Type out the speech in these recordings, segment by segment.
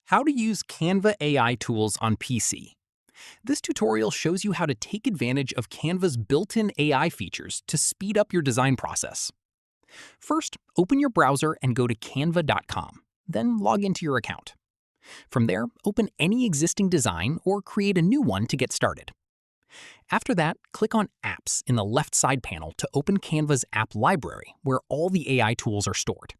How to use Canva AI tools on PC. This tutorial shows you how to take advantage of Canva's built-in AI features to speed up your design process. First, open your browser and go to canva.com, then log into your account. From there, open any existing design or create a new one to get started. After that, click on Apps in the left side panel to open Canva's app library, where all the AI tools are stored.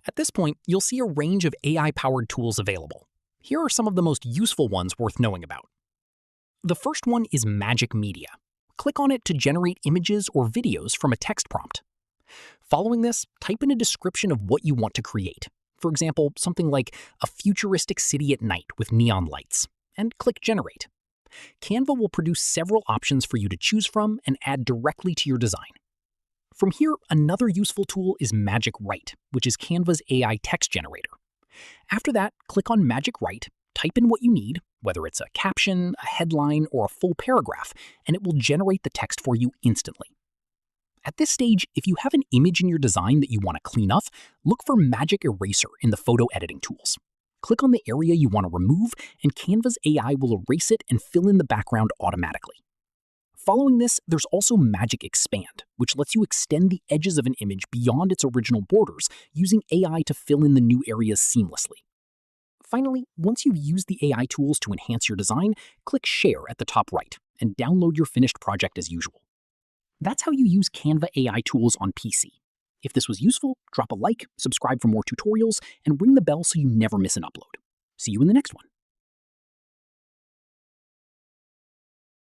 At this point, you'll see a range of AI-powered tools available. Here are some of the most useful ones worth knowing about. The first one is Magic Media. Click on it to generate images or videos from a text prompt. Following this, type in a description of what you want to create. For example, something like a futuristic city at night with neon lights, and click Generate. Canva will produce several options for you to choose from and add directly to your design. From here, another useful tool is Magic Write, which is Canva's AI text generator. After that, click on Magic Write, type in what you need, whether it's a caption, a headline, or a full paragraph, and it will generate the text for you instantly. At this stage, if you have an image in your design that you want to clean up, look for Magic Eraser in the photo editing tools. Click on the area you want to remove, and Canva's AI will erase it and fill in the background automatically. Following this, there's also Magic Expand, which lets you extend the edges of an image beyond its original borders using AI to fill in the new areas seamlessly. Finally, once you've used the AI tools to enhance your design, click Share at the top right and download your finished project as usual. That's how you use Canva AI tools on PC. If this was useful, drop a like, subscribe for more tutorials, and ring the bell so you never miss an upload. See you in the next one.